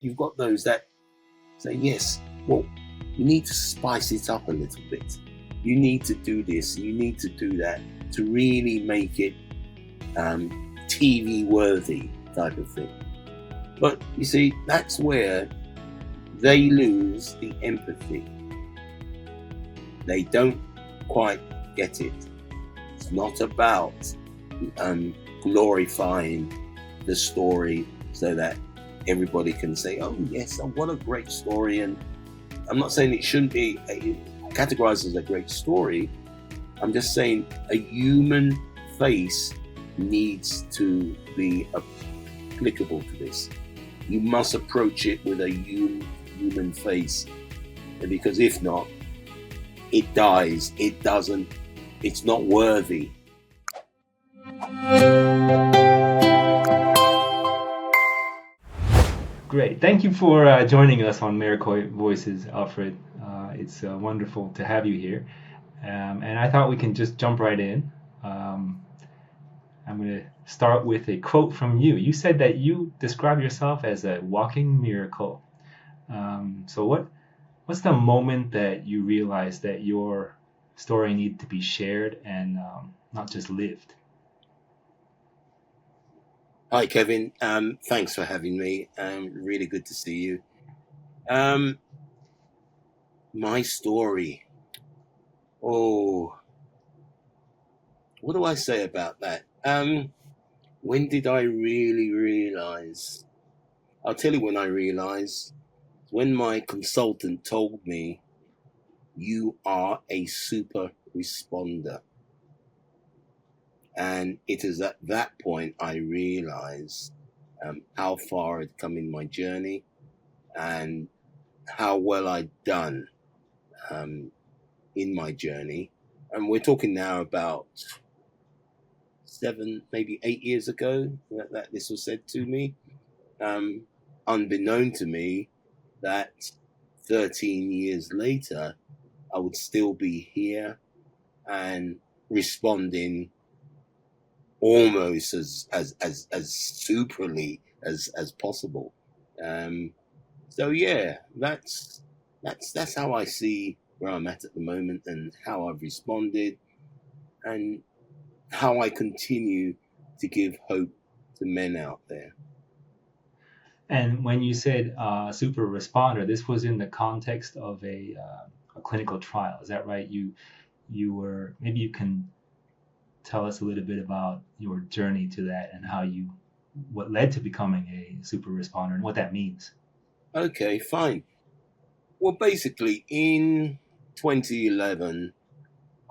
you've got those that say, yes, well, you need to spice it up a little bit. You need to do this, you need to do that to really make it TV worthy type of thing. But you see, that's where they lose the empathy. They don't quite get it. It's not about glorifying the story so that everybody can say, oh yes, what a great story. And I'm not saying it shouldn't be categorized as a great story. I'm just saying a human face needs to be applicable to this. You must approach it with a human face, because if not, it dies. It doesn't. It's not worthy. Great. Thank you for joining us on Merakoi Voices, Alfred. It's wonderful to have you here. And I thought we can just jump right in. I'm going to start with a quote from you. You said that you describe yourself as a walking miracle. So what's the moment that you realized that your story needed to be shared and not just lived? Hi, Kevin. Thanks for having me. Really good to see you. My story. Oh, what do I say about that? When did I really realize? I'll tell you when I realized. When my consultant told me, you are a super responder. And it is at that point I realized how far I'd come in my journey and how well I'd done in my journey. And we're talking now about 7, maybe 8 years ago that this was said to me. Unbeknown to me that 13 years later, I would still be here and responding almost as superly as possible. So yeah, that's how I see where I'm at the moment and how I've responded and how I continue to give hope to men out there. And when you said super responder, this was in the context of a clinical trial. Is that right? You were, maybe you can tell us a little bit about your journey to that and what led to becoming a super responder and what that means. Okay, fine. Well, basically, in 2011,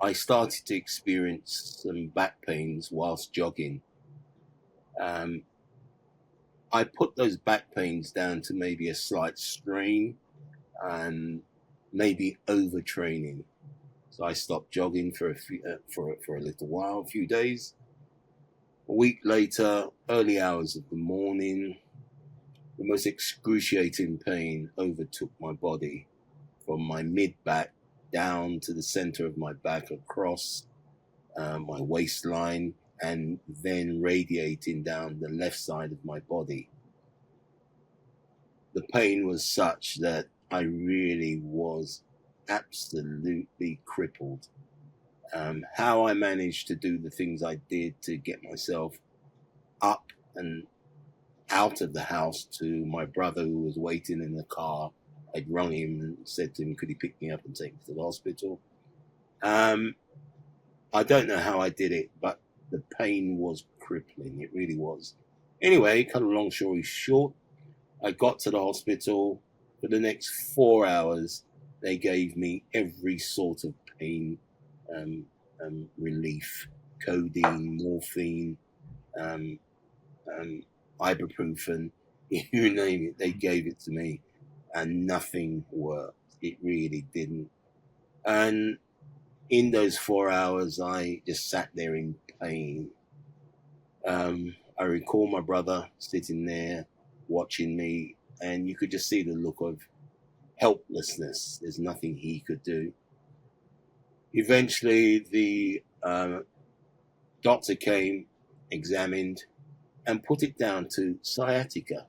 I started to experience some back pains whilst jogging. I put those back pains down to maybe a slight strain and maybe overtraining. So I stopped jogging for a little while, a few days. A week later, early hours of the morning, the most excruciating pain overtook my body from my mid-back down to the center of my back, across my waistline, and then radiating down the left side of my body. The pain was such that I really was absolutely crippled. How I managed to do the things I did to get myself up and out of the house to my brother, who was waiting in the car. I'd rung him and said to him, could he pick me up and take me to the hospital? I don't know how I did it, but the pain was crippling. It really was. Anyway, cut a long story short, I got to the hospital. For the next 4 hours, they gave me every sort of pain relief: codeine, morphine, ibuprofen, you name it, they gave it to me, and nothing worked. It really didn't. And in those 4 hours, I just sat there in pain. I recall my brother sitting there watching me, and you could just see the look of helplessness. There's nothing he could do. Eventually, the doctor came, examined, and put it down to sciatica.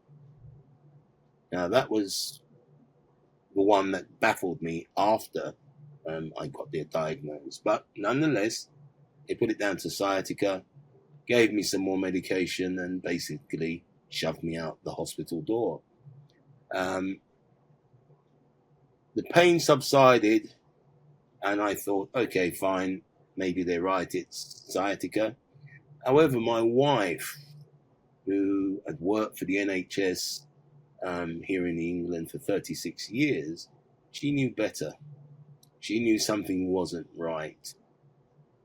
Now, that was the one that baffled me after I got the diagnosis. But nonetheless, they put it down to sciatica, gave me some more medication, and basically shoved me out the hospital door. The pain subsided, and I thought, okay, fine, maybe they're right, it's sciatica. However, my wife, who had worked for the NHS here in England for 36 years, she knew better. She knew something wasn't right.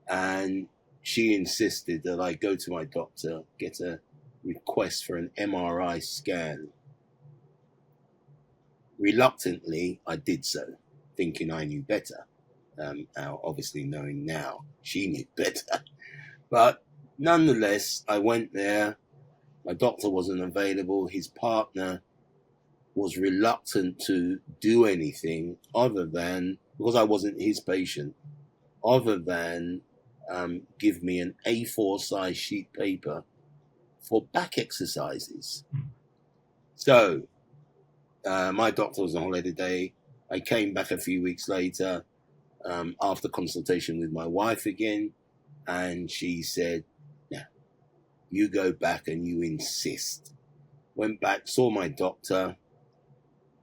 And she insisted that I go to my doctor, get a request for an MRI scan. Reluctantly, I did so, thinking I knew better. Obviously, knowing now she knew better. But nonetheless, I went there. My doctor wasn't available. His partner was reluctant to do anything other than, because I wasn't his patient, other than give me an A4 size sheet paper for back exercises. So my doctor was on holiday day. I came back a few weeks later after consultation with my wife again, and she said, "Yeah, you go back and you insist." Went back, saw my doctor.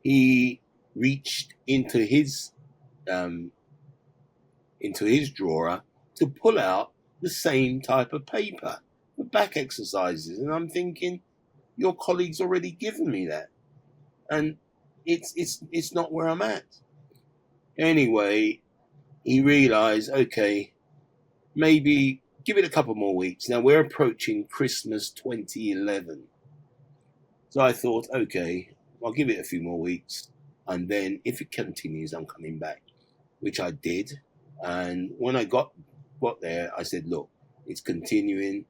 He reached into his drawer to pull out the same type of paper for back exercises, and I'm thinking, your colleague's already given me that, and it's not where I'm at. Anyway, he realized, okay, maybe give it a couple more weeks. Now we're approaching Christmas 2011, so I thought, okay, I'll give it a few more weeks, and then if it continues, I'm coming back, which I did. And when I got there, I said, look, it's continuing.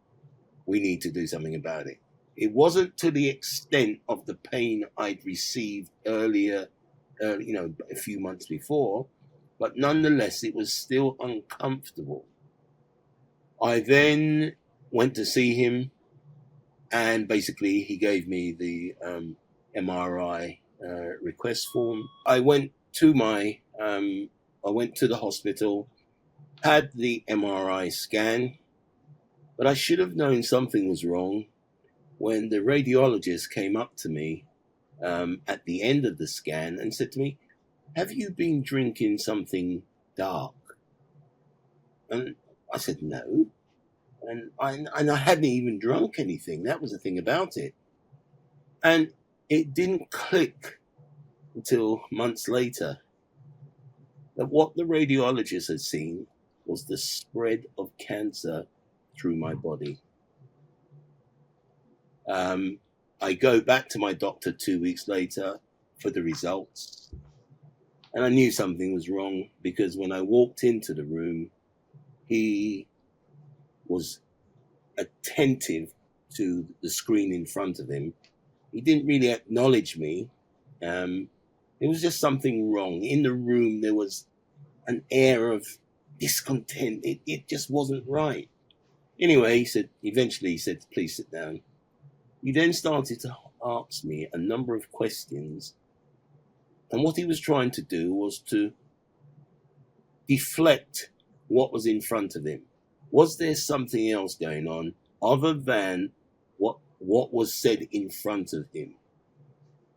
We need to do something about it. It wasn't to the extent of the pain I'd received earlier, a few months before, but nonetheless, it was still uncomfortable. I then went to see him, and basically he gave me the MRI request form. I went to the hospital, had the MRI scan, but I should have known something was wrong when the radiologist came up to me at the end of the scan and said to me, "Have you been drinking something dark?" And I said, "No." And I hadn't even drunk anything. That was the thing about it. And it didn't click until months later that what the radiologist had seen was the spread of cancer through my body. I go back to my doctor 2 weeks later for the results, and I knew something was wrong because when I walked into the room, he was attentive to the screen in front of him. He didn't really acknowledge me. There was just something wrong. In the room, there was an air of discontent. It just wasn't right. Anyway, eventually he said, "Please sit down." He then started to ask me a number of questions. And what he was trying to do was to deflect what was in front of him. Was there something else going on other than what was said in front of him?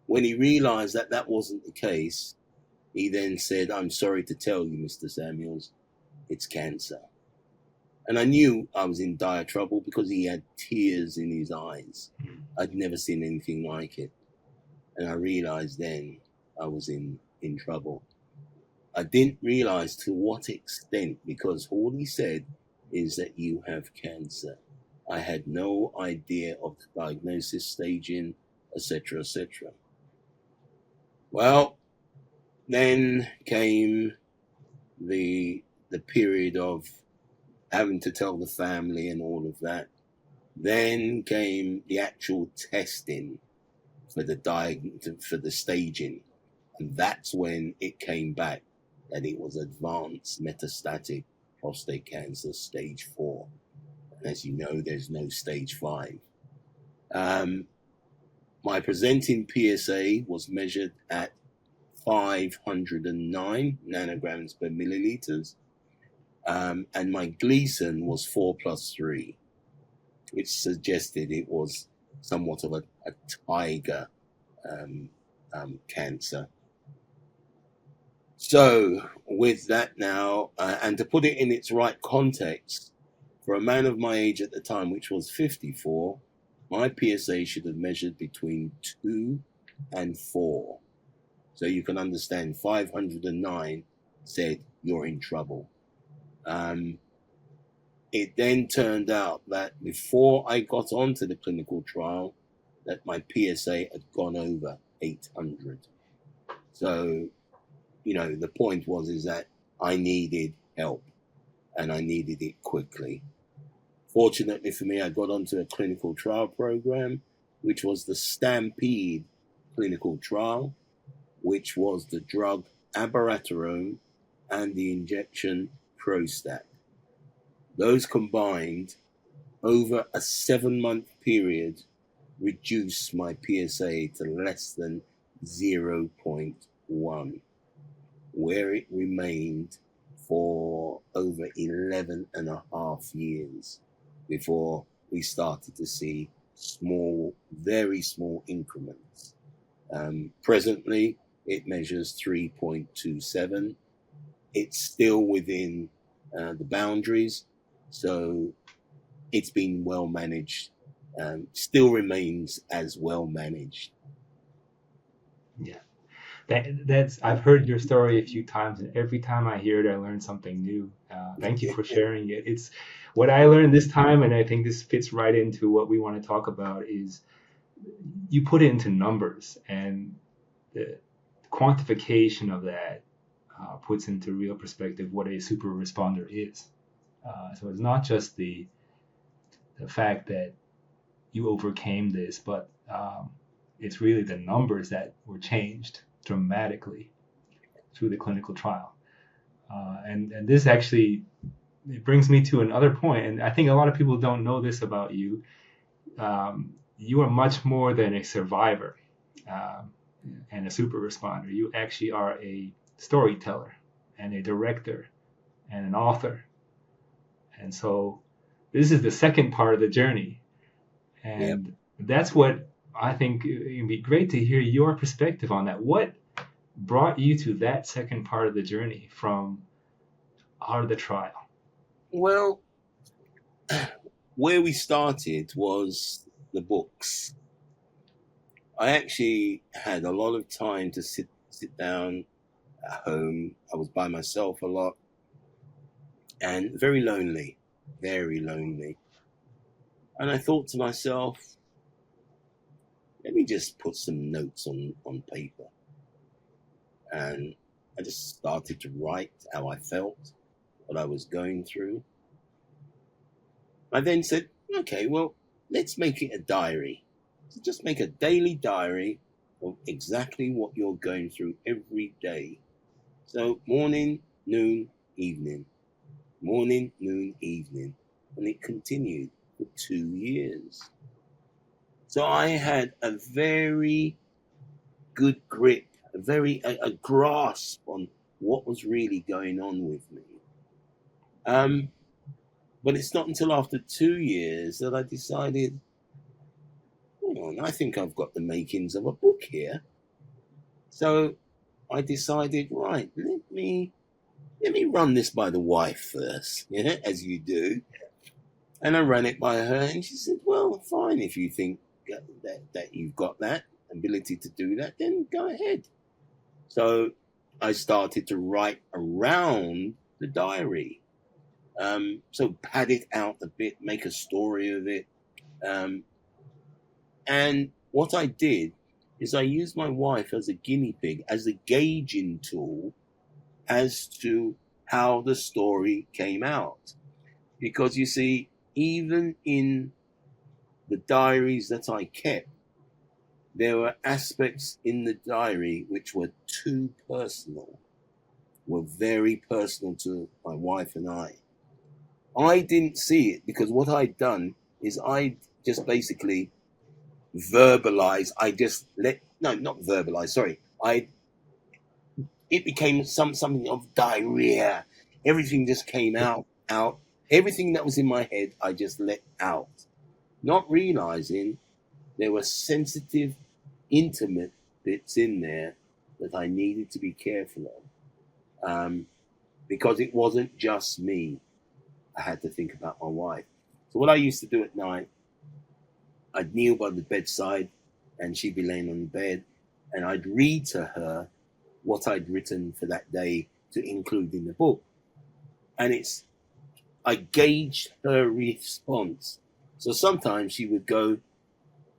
When he realized that that wasn't the case, he then said, "I'm sorry to tell you, Mr. Samuels, it's cancer." And I knew I was in dire trouble because he had tears in his eyes. I'd never seen anything like it. And I realized then I was in trouble. I didn't realize to what extent, because all he said is that you have cancer. I had no idea of the diagnosis, staging, etc., etc. Well, then came the period of having to tell the family and all of that. Then came the actual testing for the staging, and that's when it came back that it was advanced metastatic prostate cancer, stage 4. And as you know, there's no stage 5. My presenting PSA was measured at 509 nanograms per milliliters, and my Gleason was 4+3, which suggested it was somewhat of a tiger cancer. So with that now, and to put it in its right context, for a man of my age at the time, which was 54, my PSA should have measured between 2 and 4. So you can understand 509 said you're in trouble. It then turned out that before I got onto the clinical trial, that my PSA had gone over 800. So, the point is that I needed help, and I needed it quickly. Fortunately for me, I got onto a clinical trial program, which was the Stampede clinical trial, which was the drug abiraterone and the injection Prostate. Those combined over a 7-month period reduced my PSA to less than 0.1, where it remained for over 11 and a half years before we started to see small, very small increments. Presently, it measures 3.27. It's still within the boundaries, so it's been well managed, still remains as well managed. Yeah. That's I've heard your story a few times, and every time I hear it, I learn something new. Thank you for sharing it. It's what I learned this time, and I think this fits right into what we want to talk about. Is you put it into numbers, and the quantification of that puts into real perspective what a super responder is. So it's not just the fact that you overcame this, but it's really the numbers that were changed dramatically through the clinical trial. And this actually, it brings me to another point, and I think a lot of people don't know this about you. You are much more than a survivor and a super responder. You actually are a storyteller and a director and an author. And so this is the second part of the journey. And that's what I think it'd be great to hear your perspective on that. What brought you to that second part of the journey from out of the trial? Well, where we started was the books. I actually had a lot of time to sit down at home. I was by myself a lot and very lonely, very lonely. And I thought to myself, let me just put some notes on paper. And I just started to write how I felt, what I was going through. I then said, okay, well, let's make it a diary. So just make a daily diary of exactly what you're going through every day. So morning, noon, evening. Morning, noon, evening. And it continued for 2 years. So I had a very good grip, a grasp on what was really going on with me. But it's not until after 2 years that I decided, hang on, I think I've got the makings of a book here. So I decided, right, let me run this by the wife first, as you do. And I ran it by her, and she said, well, fine, if you think that you've got that ability to do that, then go ahead. So I started to write around the diary. So pad it out a bit, make a story of it. And what I did is I used my wife as a guinea pig, as a gauging tool as to how the story came out. Because you see, even in the diaries that I kept, there were aspects in the diary which were too personal, were very personal to my wife and I. I didn't see it because what I'd done is I just basically verbalize. I just not verbalize. Sorry, it became something of diarrhea. Everything just came out. Everything that was in my head, I just let out, not realizing there were sensitive, intimate bits in there that I needed to be careful of, because it wasn't just me. I had to think about my wife. So what I used to do at night, I'd kneel by the bedside, and she'd be laying on the bed, and I'd read to her what I'd written for that day to include in the book. And I gauged her response. So sometimes she would go,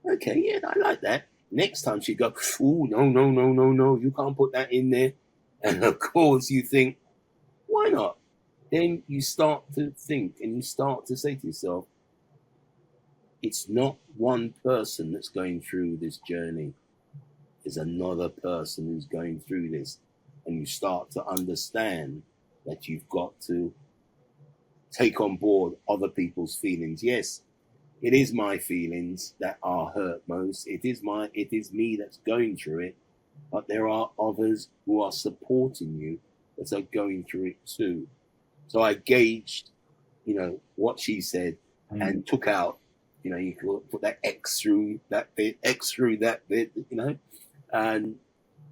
okay, yeah, I like that. Next time she'd go, oh, no, you can't put that in there. And of course you think, why not? Then you start to think and you start to say to yourself, it's not one person that's going through this journey. There's another person who's going through this. And you start to understand that you've got to take on board other people's feelings. Yes, it is my feelings that are hurt most. It is me that's going through it. But there are others who are supporting you that are going through it too. So I gauged, what she said and took out, you could put that X through that bit,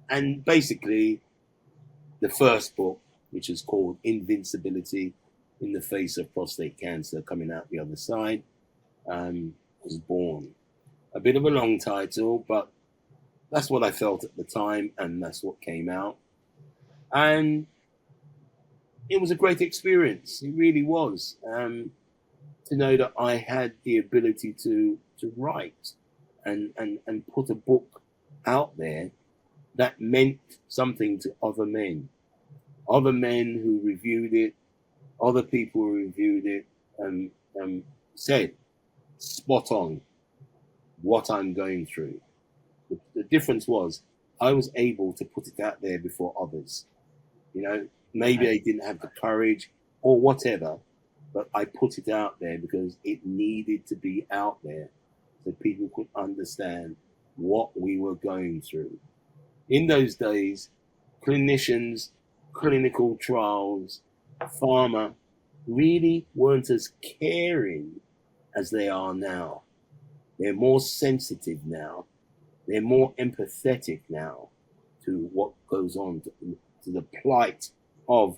and basically the first book, which is called Invincibility in the Face of Prostate Cancer, Coming Out the Other Side, was born. A bit of a long title, but that's what I felt at the time, and that's what came out. And it was a great experience. It really was. To know that I had the ability to write and put a book out there that meant something to other men who reviewed it, other people who reviewed it, and said, spot on what I'm going through. The difference was I was able to put it out there before others. Maybe they didn't have the courage or whatever, but I put it out there because it needed to be out there so people could understand what we were going through. In those days, clinicians, clinical trials, pharma really weren't as caring as they are now. They're more sensitive now. They're more empathetic now to what goes on, to the plight of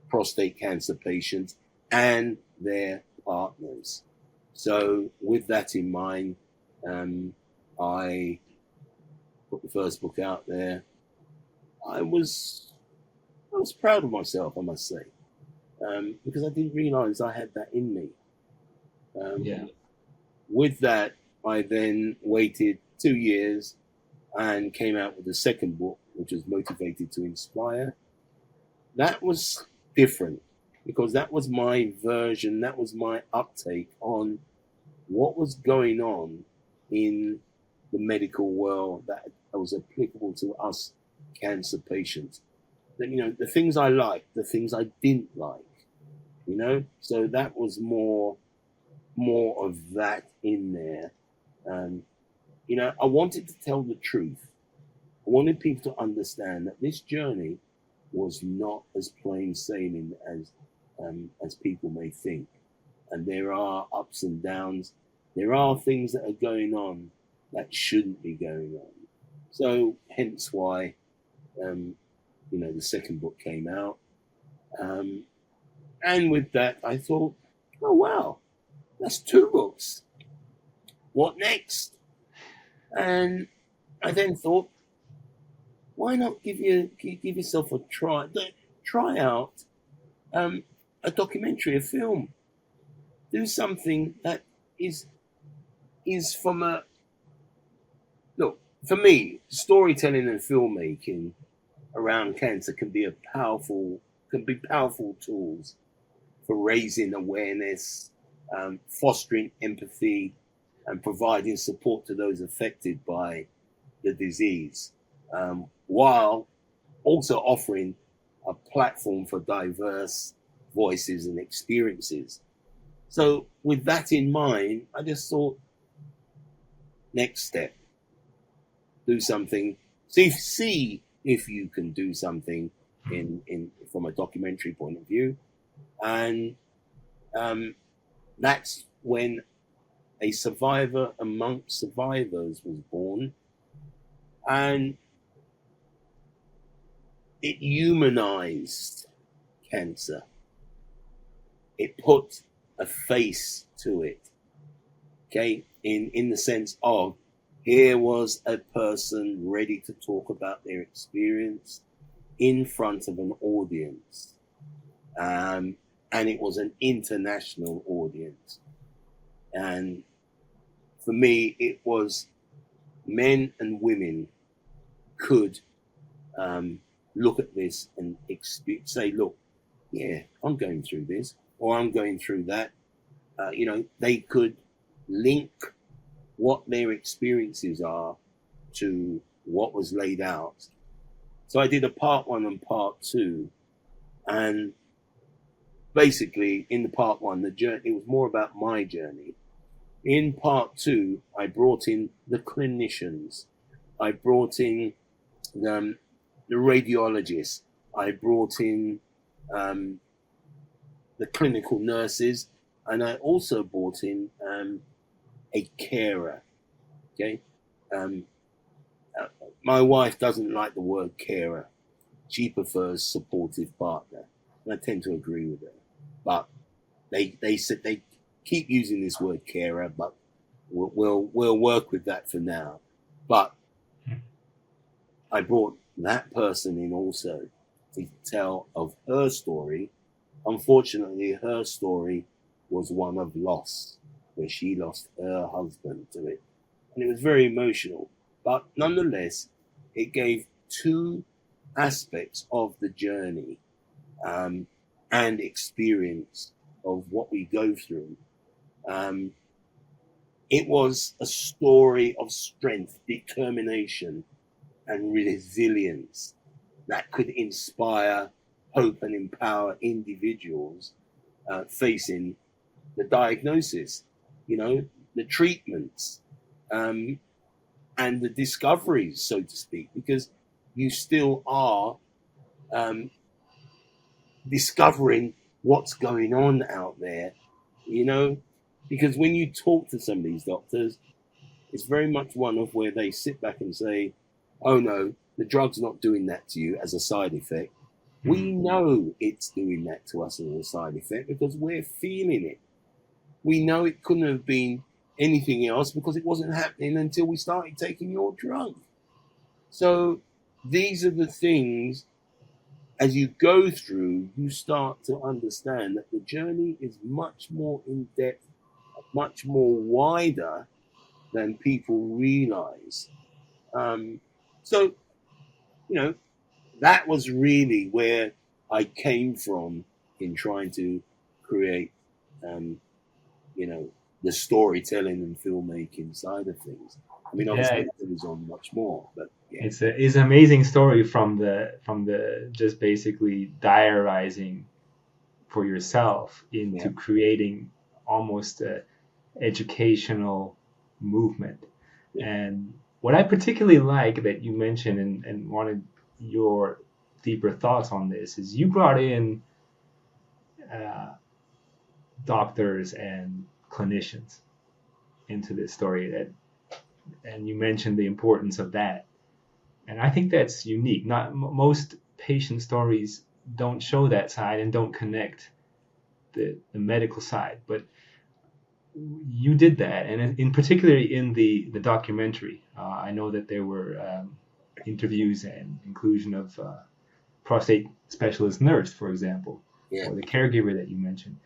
prostate cancer patients and their partners. So with that in mind, I put the first book out there. I was proud of myself, I must say, because I didn't realize I had that in me. With that, I then waited 2 years and came out with the second book, which was Motivated to Inspire. That was different because that was my version, that was my uptake on what was going on in the medical world that was applicable to us cancer patients. The things I liked, the things I didn't like, so that was more of that in there. I wanted to tell the truth. I wanted people to understand that this journey was not as plain sailing as people may think. And there are ups and downs. There are things that are going on that shouldn't be going on. So hence why, the second book came out. And with that, I thought, oh, wow, that's 2 books. What next? And I then thought, why not give yourself a try? Try out a documentary, a film. Do something that is from look, for me, storytelling and filmmaking around cancer can be powerful tools for raising awareness, fostering empathy, and providing support to those affected by the disease, while also offering a platform for diverse voices and experiences. So with that in mind, I just thought, Next step, do something. See if you can do something in from a documentary point of view, and that's when a survivor amongst survivors was born, and it humanized cancer. It put a face to it, okay, in the sense of here was a person ready to talk about their experience in front of an audience, and it was an international audience. And for me, it was men and women could look at this and say, look, yeah, I'm going through this, or I'm going through that. They could link what their experiences are to what was laid out. So I did a part 1 and part 2, and basically in the part 1, the journey, it was more about my journey. In part 2, I brought in the clinicians, I brought in the radiologists, I brought in the clinical nurses, and I also brought in a carer. Okay, my wife doesn't like the word carer; she prefers supportive partner, and I tend to agree with her. But they said they keep using this word carer, but we'll work with that for now. But I brought that person in also to tell of her story. Unfortunately, her story was one of loss, where she lost her husband to it. And it was very emotional. But nonetheless, it gave two aspects of the journey and experience of what we go through. It was a story of strength, determination, and resilience that could inspire hope and empower individuals facing the diagnosis, the treatments, and the discoveries, so to speak, because you still are discovering what's going on out there, because when you talk to some of these doctors, it's very much one of where they sit back and say, oh no, the drug's not doing that to you as a side effect. We know it's doing that to us as a side effect because we're feeling it. We know it couldn't have been anything else because it wasn't happening until we started taking your drug. So these are the things, as you go through, you start to understand that the journey is much more in depth, much more wider than people realize. So, that was really where I came from in trying to create, the storytelling and filmmaking side of things. I mean, obviously, Yeah, it goes on much more, but yeah. it's an amazing story from the just basically diarizing for yourself into Yeah. creating almost a educational movement. Yeah. And what I particularly like that you mentioned and wanted your deeper thoughts on this is you brought in uh, doctors and clinicians into this story and you mentioned the importance of that. And I think that's unique. Not most patient stories don't show that side and don't connect the medical side, but you did that, and in particularly in the documentary, I know that there were interviews and inclusion of prostate specialist nurse, for example, Yeah. or the caregiver that you mentioned.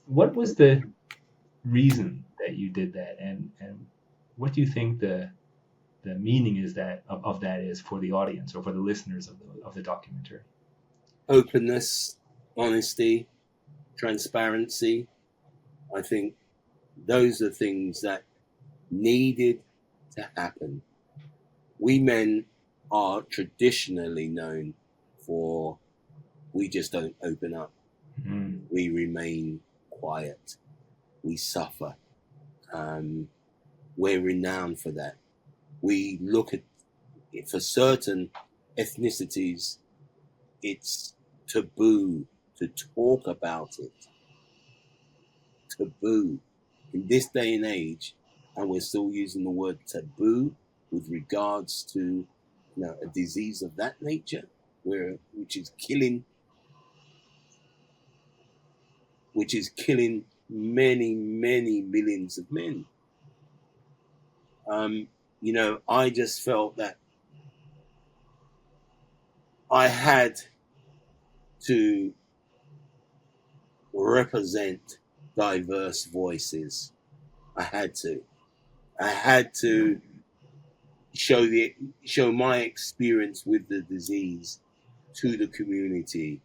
What was the reason that you did that, and what do you think the meaning is that of that is for the audience or for the listeners of the documentary? Openness, honesty, transparency. I think those are things that needed to happen. We men are traditionally known for we just don't open up. We remain quiet. We suffer. we're renowned for that. We look at it, for certain ethnicities, it's taboo to talk about it. Taboo. In this day and age, and we're still using the word taboo with regards to a disease of that nature, which is killing many, many millions of men. I just felt that I had to represent diverse voices. I had to show my experience with the disease to the community,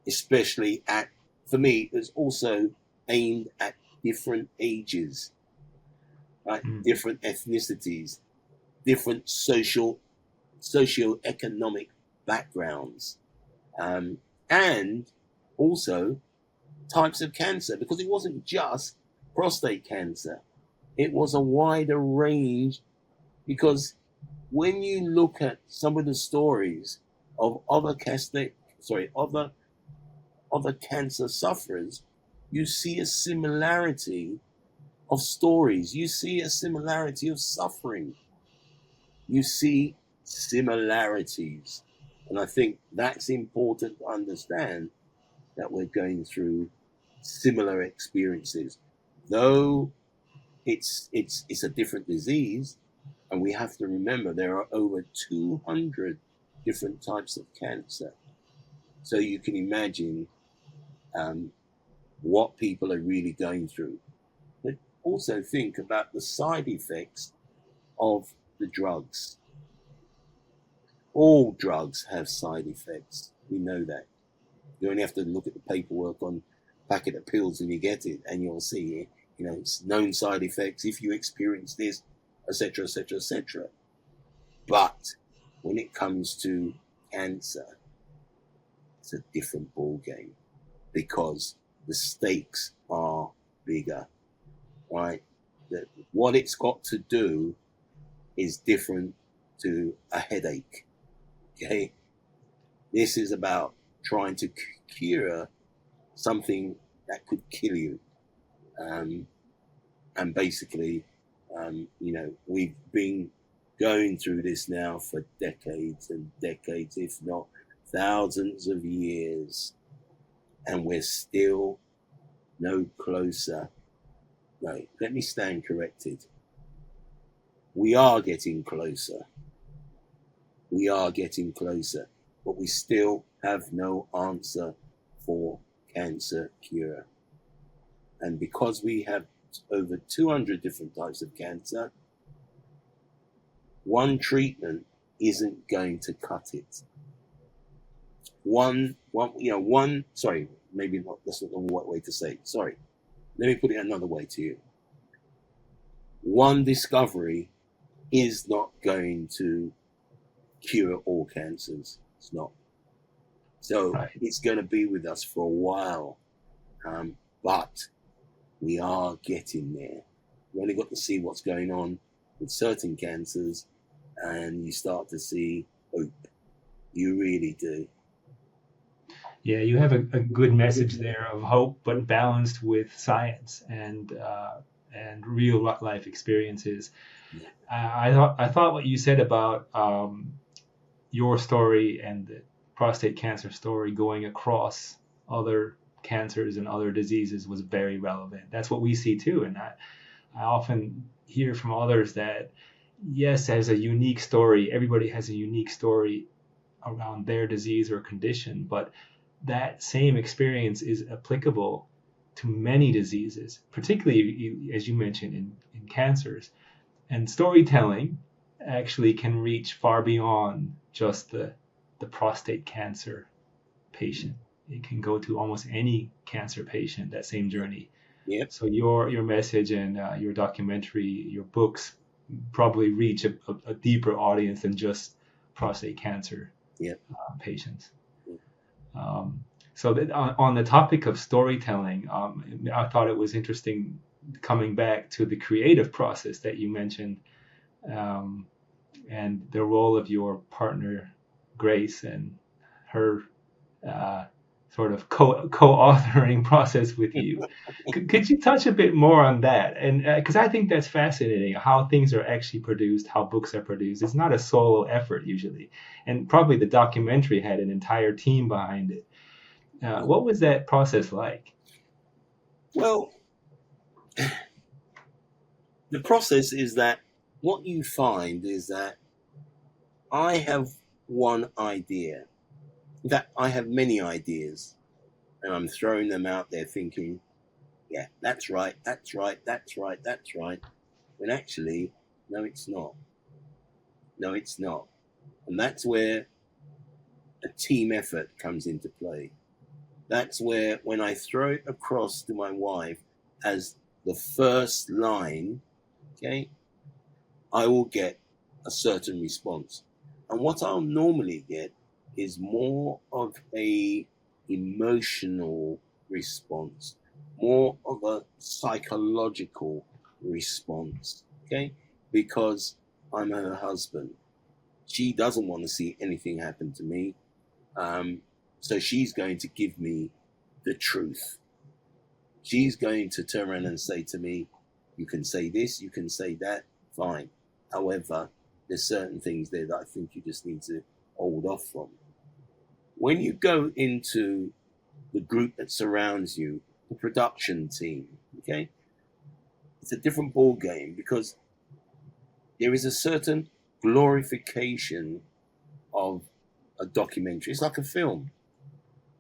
especially for me, it was also aimed at different ages, right? Different ethnicities, different socio-economic backgrounds, and also types of cancer, because it wasn't just prostate cancer. It was a wider range, because when you look at some of the stories of other cancer sufferers, you see a similarity of stories. You see a similarity of suffering. You see similarities. And I think that's important to understand, that we're going through similar experiences. Though it's a different disease, and we have to remember there are over 200 different types of cancer. So you can imagine what people are really going through. But also think about the side effects of the drugs. All drugs have side effects. We know that. You only have to look at the paperwork on packet of pills and you get it, and you'll see, it's known side effects if you experience this, etc., etc., etc. But when it comes to cancer, it's a different ball game, because the stakes are bigger, right? What it's got to do is different to a headache. Okay, this is about trying to cure something that could kill you, and basically, we've been going through this now for decades and decades, if not thousands of years, and we're still no closer. No, let me stand corrected. We are getting closer. We are getting closer, but we still have no answer for cancer cure. And because we have over 200 different types of cancer, one treatment isn't going to cut it. Sorry, maybe not, that's not the right way to say it. Sorry. Let me put it another way to you. One discovery is not going to cure all cancers. It's not. So It's going to be with us for a while. But we are getting there. We've only got to see what's going on with certain cancers, and you start to see hope. You really do. Yeah, you have a good message there of hope, but balanced with science and real life experiences. I thought what you said about your story and the prostate cancer story going across other cancers and other diseases was very relevant. That's what we see too, and I often hear from others that yes, as a unique story, everybody has a unique story around their disease or condition, but that same experience is applicable to many diseases, particularly, as you mentioned, in cancers. And storytelling actually can reach far beyond just the prostate cancer patient. It can go to almost any cancer patient, that same journey. Yep. So your message and your documentary, your books probably reach a deeper audience than just prostate cancer patients. So that on the topic of storytelling, I thought it was interesting coming back to the creative process that you mentioned, um, and the role of your partner, Grace, and her sort of co-authoring process with you. Could you touch a bit more on that? And because I think that's fascinating, how things are actually produced, how books are produced. It's not a solo effort usually, and probably the documentary had an entire team behind it. What was that process like? Well, the process is that what you find is that I have one idea. In fact, I have many ideas, and I'm throwing them out there thinking, yeah, that's right, that's right, that's right, that's right. When actually, no, it's not. No, it's not. And that's where a team effort comes into play. That's where, when I throw it across to my wife as the first line, okay, I will get a certain response. And what I'll normally get is more of a emotional response, more of a psychological response, okay? Because I'm her husband. She doesn't want to see anything happen to me. So she's going to give me the truth. She's going to turn around and say to me, you can say this, you can say that, fine. However, there's certain things there that I think you just need to hold off from. When you go into the group that surrounds you, the production team, okay, it's a different ball game because there is a certain glorification of a documentary. It's like a film.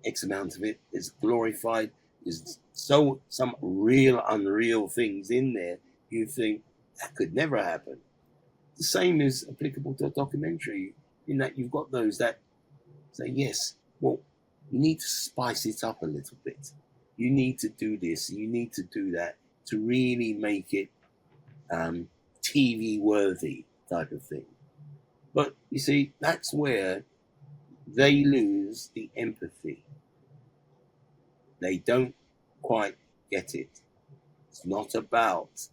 X amount of it is glorified. There's some real, unreal things in there. You think that could never happen. The same is applicable to a documentary, in that you've got those that say, yes, well, you need to spice it up a little bit. You need to do this, you need to do that to really make it TV worthy type of thing. But you see, that's where they lose the empathy. They don't quite get it. It's not about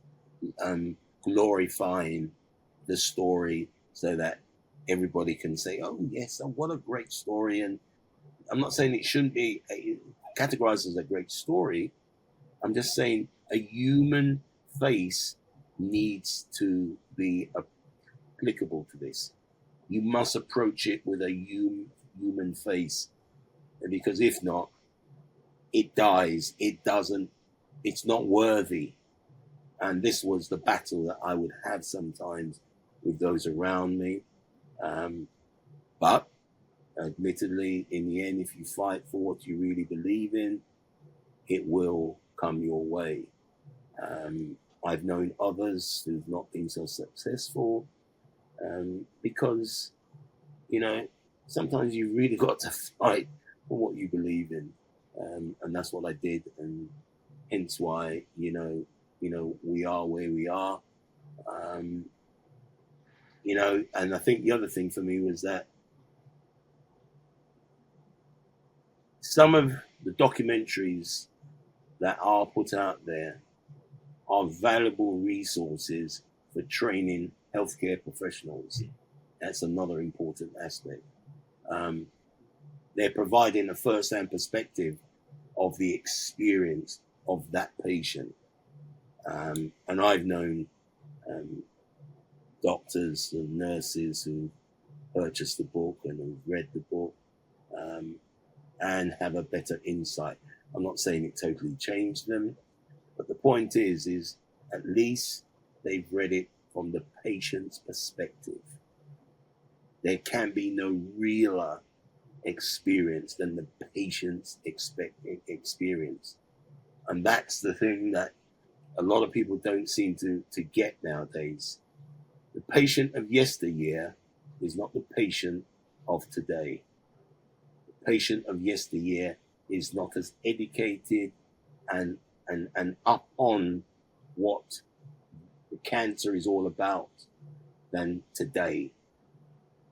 glorifying the story so that everybody can say, oh, yes, oh, what a great story. And I'm not saying it shouldn't be categorized as a great story. I'm just saying a human face needs to be applicable to this. You must approach it with a human face, because if not, it dies. It doesn't, it's not worthy. And this was the battle that I would have sometimes with those around me. But admittedly, in the end, if you fight for what you really believe in, it will come your way. I've known others who've not been so successful because, sometimes you really got to fight for what you believe in. And that's what I did. And hence why, we are where we are. And I think the other thing for me was that some of the documentaries that are put out there are valuable resources for training healthcare professionals. That's another important aspect. They're providing a first-hand perspective of the experience of that patient. And I've known doctors and nurses who purchased the book and who've read the book and have a better insight. I'm not saying it totally changed them, but the point is at least they've read it from the patient's perspective. There can be no realer experience than the patient's experience. And that's the thing that a lot of people don't seem to get nowadays. The patient of yesteryear is not the patient of today. The patient of yesteryear is not as educated and up on what the cancer is all about than today.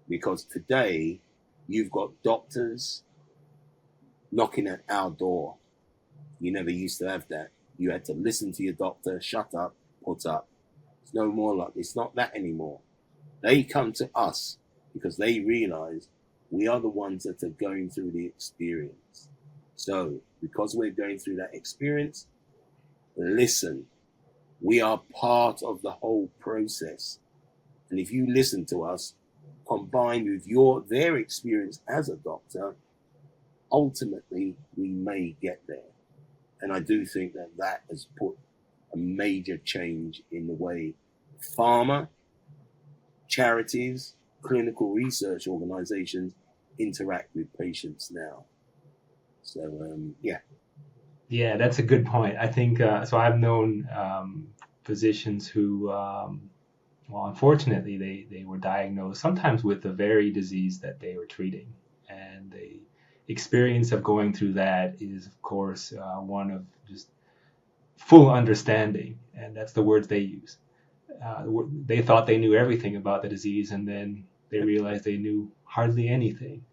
Because today you've got doctors knocking at our door. You never used to have that. You had to listen to your doctor, shut up, put up. It's no more like, it's not that anymore. They come to us because they realize we are the ones that are going through the experience. So because we're going through that experience, listen. We are part of the whole process. And if you listen to us, combined with their experience as a doctor, ultimately we may get there. And I do think that has put a major change in the way pharma, charities, clinical research organizations interact with patients now. So, yeah. Yeah, that's a good point. I think so. I've known physicians who, well, unfortunately, they were diagnosed sometimes with the very disease that they were treating, and the experience of going through that is, of course, one of just full understanding, and that's the words they use. They thought they knew everything about the disease, and then they realized they knew hardly anything.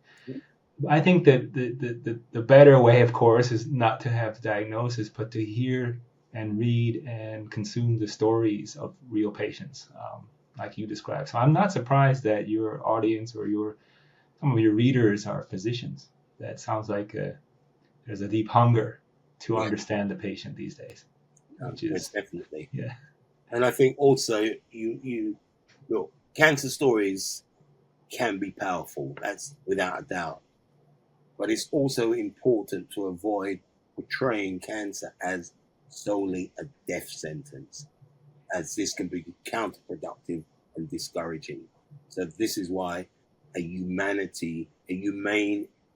I think that the better way, of course, is not to have the diagnosis, but to hear and read and consume the stories of real patients, like you described. So I'm not surprised that your audience or some of your readers are physicians. That sounds like there's a deep hunger to understand the patient these days. Which is definitely. Yeah. And I think also look, cancer stories can be powerful. That's without a doubt. But it's also important to avoid portraying cancer as solely a death sentence, as this can be counterproductive and discouraging. So this is why a humane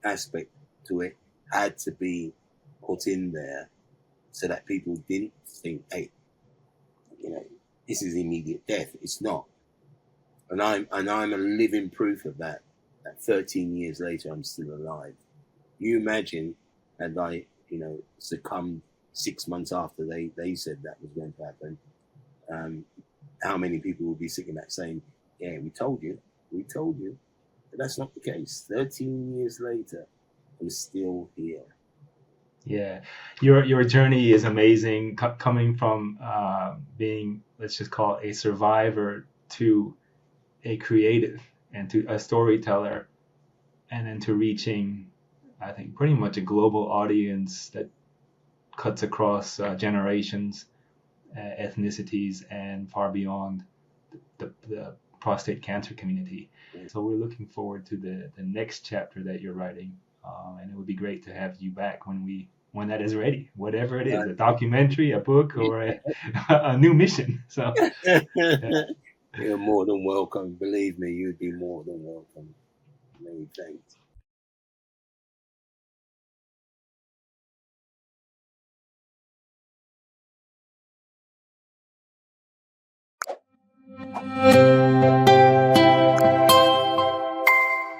aspect to it had to be put in there so that people didn't think, hey, this is immediate death. It's not. And I'm a living proof of that. That 13 years later, I'm still alive. You imagine had I, succumbed 6 months after they said that was going to happen, how many people would be sitting back saying, yeah, we told you. But that's not the case. 13 years later, I'm still here. Yeah, your journey is amazing, coming from being, let's just call it, a survivor to a creative and to a storyteller, and then to reaching, I think, pretty much a global audience that cuts across generations, ethnicities, and far beyond the prostate cancer community. So we're looking forward to the next chapter that you're writing, and it would be great to have you back when that is ready, whatever it is, a documentary, a book, or a new mission. So You're more than welcome. Believe me, you'd be more than welcome. Many thanks.